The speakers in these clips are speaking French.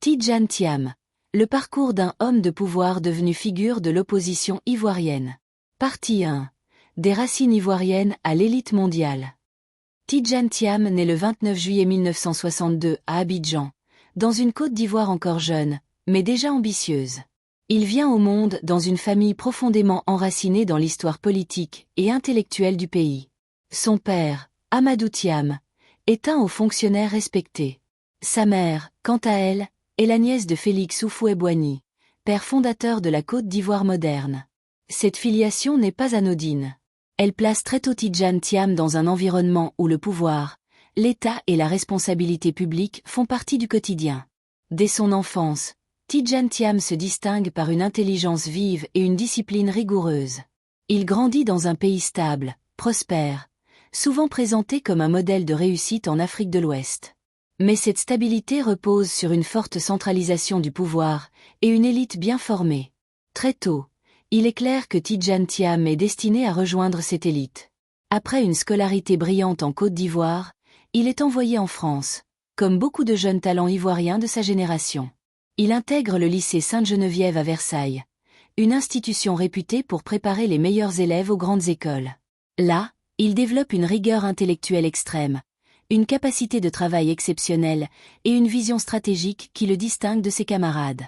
Tidjane Thiam. Le parcours d'un homme de pouvoir devenu figure de l'opposition ivoirienne. Partie 1. Des racines ivoiriennes à l'élite mondiale. Tidjane Thiam naît le 29 juillet 1962 à Abidjan, dans une Côte d'Ivoire encore jeune, mais déjà ambitieuse. Il vient au monde dans une famille profondément enracinée dans l'histoire politique et intellectuelle du pays. Son père, Amadou Thiam, est un haut fonctionnaire respecté. Sa mère, quant à elle, est la nièce de Félix Houphouët-Boigny, père fondateur de la Côte d'Ivoire moderne. Cette filiation n'est pas anodine. Elle place très tôt Tidjane Thiam dans un environnement où le pouvoir, l'État et la responsabilité publique font partie du quotidien. Dès son enfance, Tidjane Thiam se distingue par une intelligence vive et une discipline rigoureuse. Il grandit dans un pays stable, prospère, souvent présenté comme un modèle de réussite en Afrique de l'Ouest. Mais cette stabilité repose sur une forte centralisation du pouvoir et une élite bien formée. Très tôt, il est clair que Tidjane Thiam est destiné à rejoindre cette élite. Après une scolarité brillante en Côte d'Ivoire, il est envoyé en France, comme beaucoup de jeunes talents ivoiriens de sa génération. Il intègre le lycée Sainte-Geneviève à Versailles, une institution réputée pour préparer les meilleurs élèves aux grandes écoles. Là, il développe une rigueur intellectuelle extrême, une capacité de travail exceptionnelle et une vision stratégique qui le distingue de ses camarades.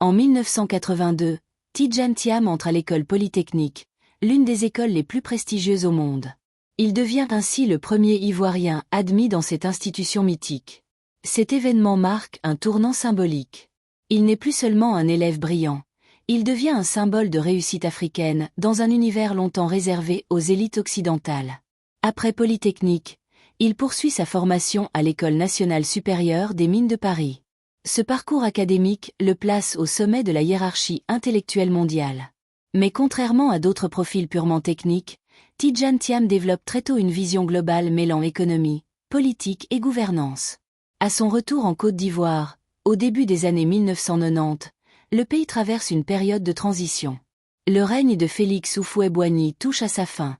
En 1982, Tidjane Thiam entre à l'école polytechnique, l'une des écoles les plus prestigieuses au monde. Il devient ainsi le premier Ivoirien admis dans cette institution mythique. Cet événement marque un tournant symbolique. Il n'est plus seulement un élève brillant, il devient un symbole de réussite africaine dans un univers longtemps réservé aux élites occidentales. Après Polytechnique, il poursuit sa formation à l'École nationale supérieure des mines de Paris. Ce parcours académique le place au sommet de la hiérarchie intellectuelle mondiale. Mais contrairement à d'autres profils purement techniques, Tidjane Thiam développe très tôt une vision globale mêlant économie, politique et gouvernance. À son retour en Côte d'Ivoire, au début des années 1990, le pays traverse une période de transition. Le règne de Félix Houphouët-Boigny touche à sa fin,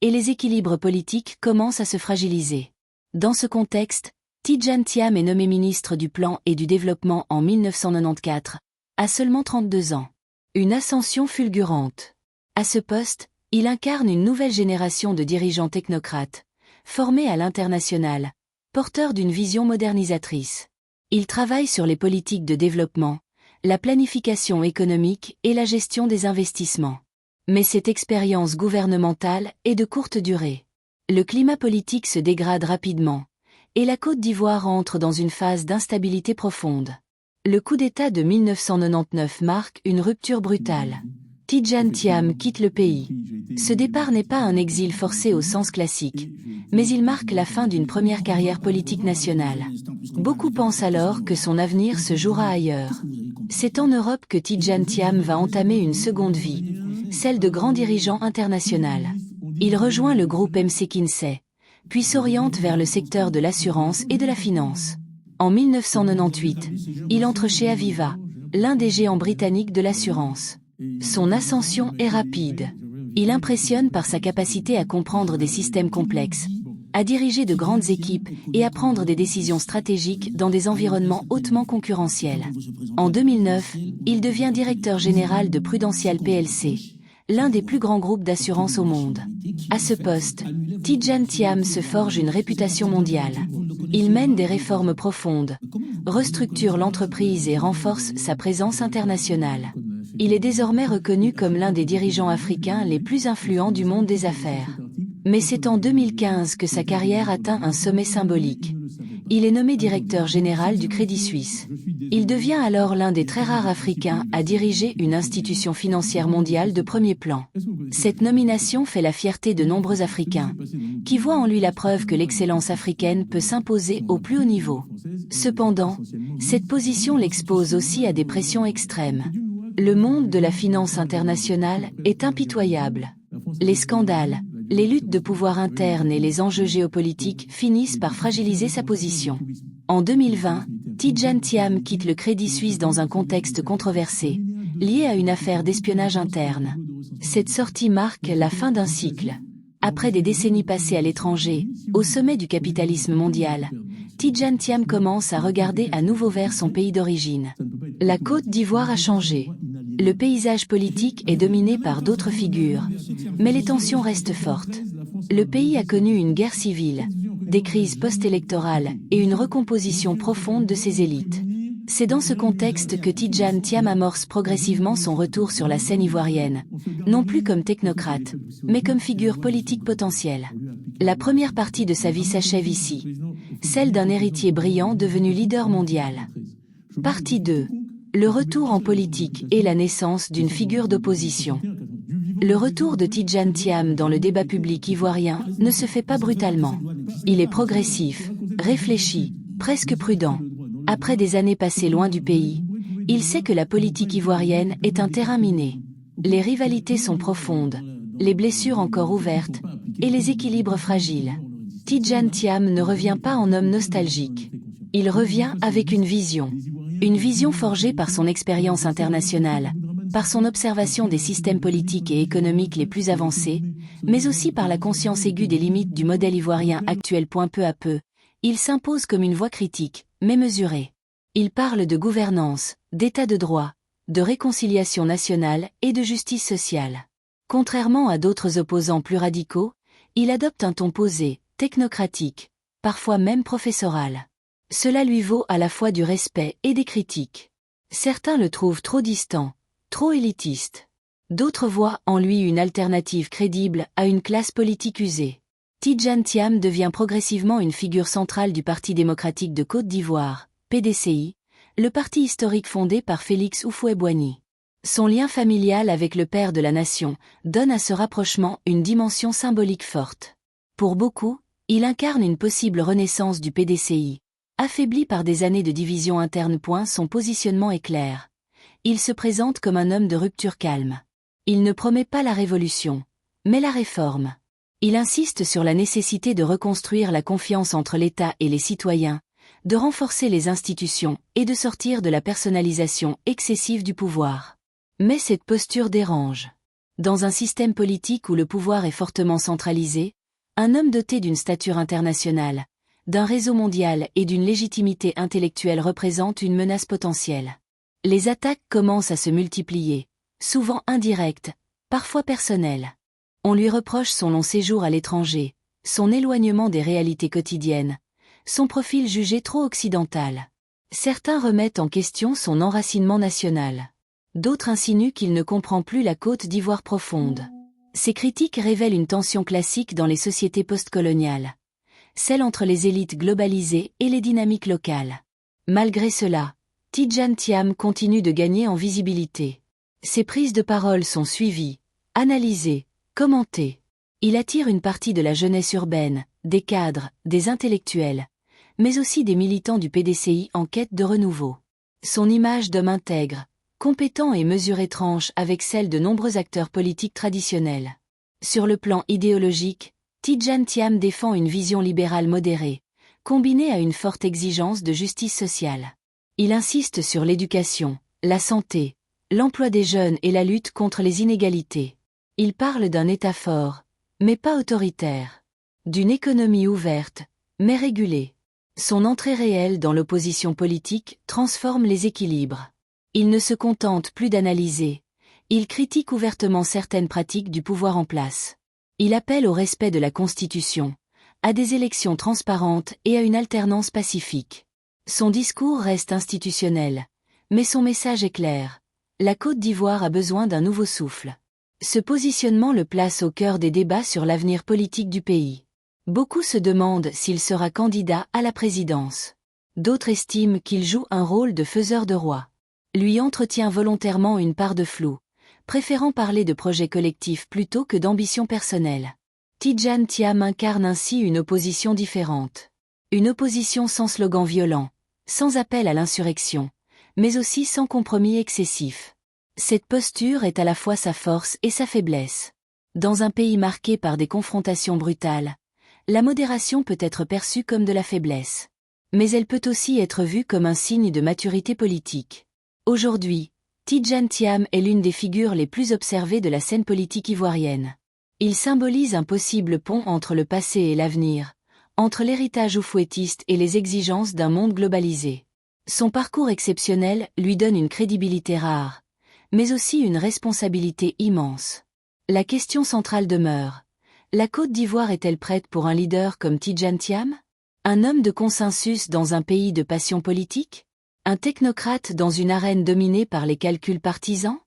et les équilibres politiques commencent à se fragiliser. Dans ce contexte, Tidjane Thiam est nommé ministre du Plan et du Développement en 1994, à seulement 32 ans. Une ascension fulgurante. À ce poste, il incarne une nouvelle génération de dirigeants technocrates, formés à l'international, porteurs d'une vision modernisatrice. Il travaille sur les politiques de développement, la planification économique et la gestion des investissements. Mais cette expérience gouvernementale est de courte durée. Le climat politique se dégrade rapidement, et la Côte d'Ivoire entre dans une phase d'instabilité profonde. Le coup d'État de 1999 marque une rupture brutale. Tidjane Thiam quitte le pays. Ce départ n'est pas un exil forcé au sens classique, mais il marque la fin d'une première carrière politique nationale. Beaucoup pensent alors que son avenir se jouera ailleurs. C'est en Europe que Tidjane Thiam va entamer une seconde vie, celle de grand dirigeant international. Il rejoint le groupe McKinsey, puis s'oriente vers le secteur de l'assurance et de la finance. En 1998, il entre chez Aviva, l'un des géants britanniques de l'assurance. Son ascension est rapide. Il impressionne par sa capacité à comprendre des systèmes complexes, à diriger de grandes équipes et à prendre des décisions stratégiques dans des environnements hautement concurrentiels. En 2009, il devient directeur général de Prudential plc, l'un des plus grands groupes d'assurance au monde. À ce poste, Tidjane Thiam se forge une réputation mondiale. Il mène des réformes profondes, restructure l'entreprise et renforce sa présence internationale. Il est désormais reconnu comme l'un des dirigeants africains les plus influents du monde des affaires. Mais c'est en 2015 que sa carrière atteint un sommet symbolique. Il est nommé directeur général du Crédit Suisse. Il devient alors l'un des très rares Africains à diriger une institution financière mondiale de premier plan. Cette nomination fait la fierté de nombreux Africains, qui voient en lui la preuve que l'excellence africaine peut s'imposer au plus haut niveau. Cependant, cette position l'expose aussi à des pressions extrêmes. Le monde de la finance internationale est impitoyable. Les scandales, les luttes de pouvoir interne et les enjeux géopolitiques finissent par fragiliser sa position. En 2020, Tidjane Thiam quitte le Crédit Suisse dans un contexte controversé, lié à une affaire d'espionnage interne. Cette sortie marque la fin d'un cycle. Après des décennies passées à l'étranger, au sommet du capitalisme mondial, Tidjane Thiam commence à regarder à nouveau vers son pays d'origine. La Côte d'Ivoire a changé. Le paysage politique est dominé par d'autres figures, mais les tensions restent fortes. Le pays a connu une guerre civile, des crises post-électorales et une recomposition profonde de ses élites. C'est dans ce contexte que Tidjane Thiam amorce progressivement son retour sur la scène ivoirienne, non plus comme technocrate, mais comme figure politique potentielle. La première partie de sa vie s'achève ici, celle d'un héritier brillant devenu leader mondial. Partie 2. Le retour en politique et la naissance d'une figure d'opposition. Le retour de Tidjane Thiam dans le débat public ivoirien ne se fait pas brutalement. Il est progressif, réfléchi, presque prudent. Après des années passées loin du pays, il sait que la politique ivoirienne est un terrain miné. Les rivalités sont profondes, les blessures encore ouvertes, et les équilibres fragiles. Tidjane Thiam ne revient pas en homme nostalgique. Il revient avec une vision forgée par son expérience internationale, par son observation des systèmes politiques et économiques les plus avancés, mais aussi par la conscience aiguë des limites du modèle ivoirien actuel. Peu à peu, il s'impose comme une voix critique, mais mesurée. Il parle de gouvernance, d'état de droit, de réconciliation nationale et de justice sociale. Contrairement à d'autres opposants plus radicaux, il adopte un ton posé, technocratique, parfois même professoral. Cela lui vaut à la fois du respect et des critiques. Certains le trouvent trop distant, trop élitiste. D'autres voient en lui une alternative crédible à une classe politique usée. Tidjane Thiam devient progressivement une figure centrale du Parti démocratique de Côte d'Ivoire, PDCI, le parti historique fondé par Félix Houphouët-Boigny. Son lien familial avec le père de la nation donne à ce rapprochement une dimension symbolique forte. Pour beaucoup, il incarne une possible renaissance du PDCI. Affaibli par des années de division interne. Son positionnement est clair. Il se présente comme un homme de rupture calme. Il ne promet pas la révolution, mais la réforme. Il insiste sur la nécessité de reconstruire la confiance entre l'État et les citoyens, de renforcer les institutions et de sortir de la personnalisation excessive du pouvoir. Mais cette posture dérange. Dans un système politique où le pouvoir est fortement centralisé, un homme doté d'une stature internationale, d'un réseau mondial et d'une légitimité intellectuelle représente une menace potentielle. Les attaques commencent à se multiplier, souvent indirectes, parfois personnelles. On lui reproche son long séjour à l'étranger, son éloignement des réalités quotidiennes, son profil jugé trop occidental. Certains remettent en question son enracinement national. D'autres insinuent qu'il ne comprend plus la Côte d'Ivoire profonde. Ces critiques révèlent une tension classique dans les sociétés postcoloniales, celle entre les élites globalisées et les dynamiques locales. Malgré cela, Tidjane Thiam continue de gagner en visibilité. Ses prises de parole sont suivies, analysées, commentées. Il attire une partie de la jeunesse urbaine, des cadres, des intellectuels, mais aussi des militants du PDCI en quête de renouveau. Son image d'homme intègre, compétent et mesuré tranche avec celle de nombreux acteurs politiques traditionnels. Sur le plan idéologique, Tidjane Thiam défend une vision libérale modérée, combinée à une forte exigence de justice sociale. Il insiste sur l'éducation, la santé, l'emploi des jeunes et la lutte contre les inégalités. Il parle d'un État fort, mais pas autoritaire. D'une économie ouverte, mais régulée. Son entrée réelle dans l'opposition politique transforme les équilibres. Il ne se contente plus d'analyser. Il critique ouvertement certaines pratiques du pouvoir en place. Il appelle au respect de la Constitution, à des élections transparentes et à une alternance pacifique. Son discours reste institutionnel, mais son message est clair. La Côte d'Ivoire a besoin d'un nouveau souffle. Ce positionnement le place au cœur des débats sur l'avenir politique du pays. Beaucoup se demandent s'il sera candidat à la présidence. D'autres estiment qu'il joue un rôle de faiseur de roi. Lui entretient volontairement une part de flou, préférant parler de projets collectifs plutôt que d'ambitions personnelles. Tidjane Thiam incarne ainsi une opposition différente. Une opposition sans slogan violent, sans appel à l'insurrection, mais aussi sans compromis excessif. Cette posture est à la fois sa force et sa faiblesse. Dans un pays marqué par des confrontations brutales, la modération peut être perçue comme de la faiblesse. Mais elle peut aussi être vue comme un signe de maturité politique. Aujourd'hui, Tidjane Thiam est l'une des figures les plus observées de la scène politique ivoirienne. Il symbolise un possible pont entre le passé et l'avenir, entre l'héritage oufouettiste et les exigences d'un monde globalisé. Son parcours exceptionnel lui donne une crédibilité rare, mais aussi une responsabilité immense. La question centrale demeure: la Côte d'Ivoire est-elle prête pour un leader comme Tidjane Thiam? Un homme de consensus dans un pays de passion politique? Un technocrate dans une arène dominée par les calculs partisans?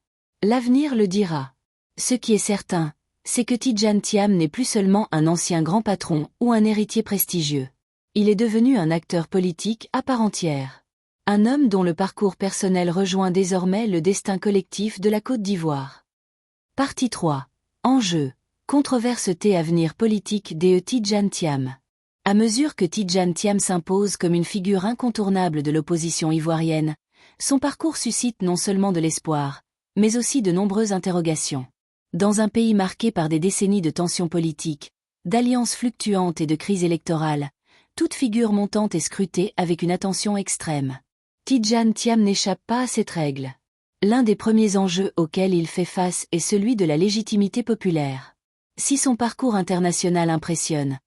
L'avenir le dira. Ce qui est certain, c'est que Tidjane Thiam n'est plus seulement un ancien grand patron ou un héritier prestigieux. Il est devenu un acteur politique à part entière. Un homme dont le parcours personnel rejoint désormais le destin collectif de la Côte d'Ivoire. Partie 3. Enjeux, controverses et avenir politique de Tidjane Thiam. À mesure que Tidjane Thiam s'impose comme une figure incontournable de l'opposition ivoirienne, son parcours suscite non seulement de l'espoir, mais aussi de nombreuses interrogations. Dans un pays marqué par des décennies de tensions politiques, d'alliances fluctuantes et de crises électorales, toute figure montante est scrutée avec une attention extrême. Tidjane Thiam n'échappe pas à cette règle. L'un des premiers enjeux auxquels il fait face est celui de la légitimité populaire. Si son parcours international impressionne,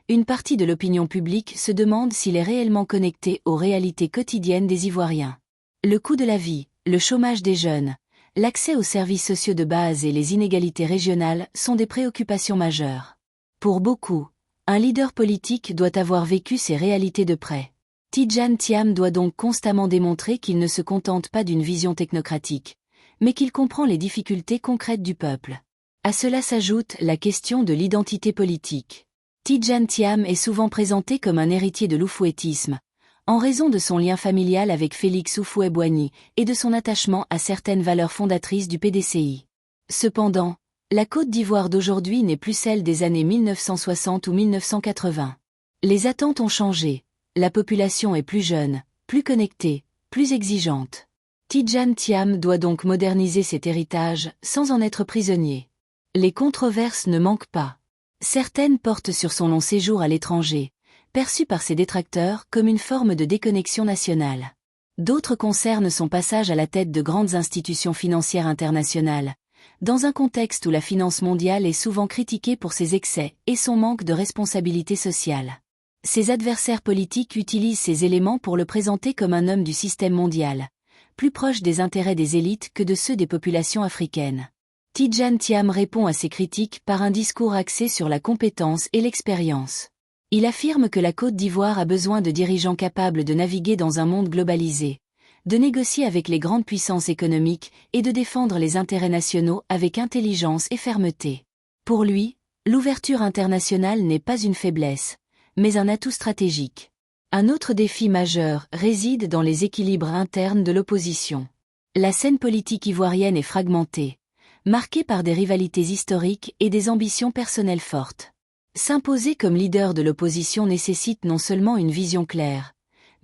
une partie de l'opinion publique se demande s'il est réellement connecté aux réalités quotidiennes des Ivoiriens. Le coût de la vie, le chômage des jeunes, l'accès aux services sociaux de base et les inégalités régionales sont des préoccupations majeures. Pour beaucoup, un leader politique doit avoir vécu ces réalités de près. Tidjane Thiam doit donc constamment démontrer qu'il ne se contente pas d'une vision technocratique, mais qu'il comprend les difficultés concrètes du peuple. À cela s'ajoute la question de l'identité politique. Tidjane Thiam est souvent présenté comme un héritier de l'oufouettisme, en raison de son lien familial avec Félix Houphouët-Boigny et de son attachement à certaines valeurs fondatrices du PDCI. Cependant, la Côte d'Ivoire d'aujourd'hui n'est plus celle des années 1960 ou 1980. Les attentes ont changé. La population est plus jeune, plus connectée, plus exigeante. Tidjane Thiam doit donc moderniser cet héritage sans en être prisonnier. Les controverses ne manquent pas. Certaines portent sur son long séjour à l'étranger, perçu par ses détracteurs comme une forme de déconnexion nationale. D'autres concernent son passage à la tête de grandes institutions financières internationales, dans un contexte où la finance mondiale est souvent critiquée pour ses excès et son manque de responsabilité sociale. Ses adversaires politiques utilisent ces éléments pour le présenter comme un homme du système mondial, plus proche des intérêts des élites que de ceux des populations africaines. Tidjane Thiam répond à ces critiques par un discours axé sur la compétence et l'expérience. Il affirme que la Côte d'Ivoire a besoin de dirigeants capables de naviguer dans un monde globalisé, de négocier avec les grandes puissances économiques et de défendre les intérêts nationaux avec intelligence et fermeté. Pour lui, l'ouverture internationale n'est pas une faiblesse, mais un atout stratégique. Un autre défi majeur réside dans les équilibres internes de l'opposition. La scène politique ivoirienne est fragmentée, marquée par des rivalités historiques et des ambitions personnelles fortes. S'imposer comme leader de l'opposition nécessite non seulement une vision claire,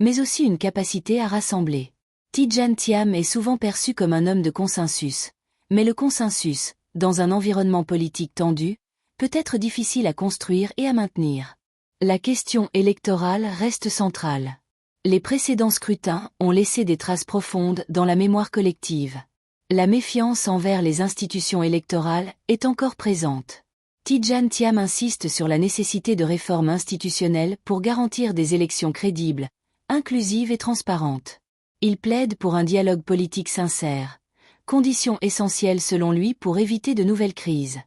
mais aussi une capacité à rassembler. Tidjane Thiam est souvent perçu comme un homme de consensus, mais le consensus, dans un environnement politique tendu, peut être difficile à construire et à maintenir. La question électorale reste centrale. Les précédents scrutins ont laissé des traces profondes dans la mémoire collective. La méfiance envers les institutions électorales est encore présente. Tidjane Thiam insiste sur la nécessité de réformes institutionnelles pour garantir des élections crédibles, inclusives et transparentes. Il plaide pour un dialogue politique sincère, condition essentielle selon lui pour éviter de nouvelles crises.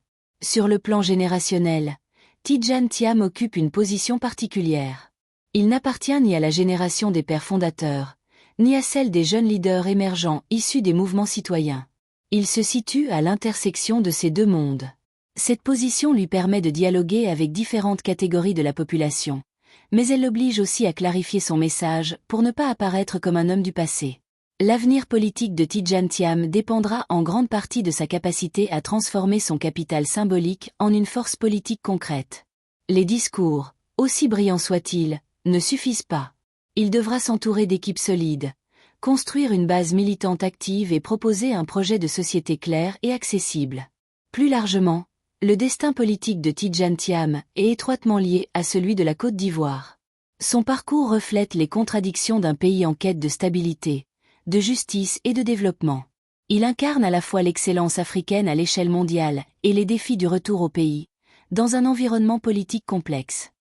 Sur le plan générationnel, Tidjane Thiam occupe une position particulière. Il n'appartient ni à la génération des pères fondateurs, ni à celle des jeunes leaders émergents issus des mouvements citoyens. Il se situe à l'intersection de ces deux mondes. Cette position lui permet de dialoguer avec différentes catégories de la population, mais elle l'oblige aussi à clarifier son message pour ne pas apparaître comme un homme du passé. L'avenir politique de Tidjane Thiam dépendra en grande partie de sa capacité à transformer son capital symbolique en une force politique concrète. Les discours, aussi brillants soient-ils, ne suffisent pas. Il devra s'entourer d'équipes solides, construire une base militante active et proposer un projet de société clair et accessible. Plus largement, le destin politique de Tidjane Thiam est étroitement lié à celui de la Côte d'Ivoire. Son parcours reflète les contradictions d'un pays en quête de stabilité, de justice et de développement. Il incarne à la fois l'excellence africaine à l'échelle mondiale et les défis du retour au pays, dans un environnement politique complexe.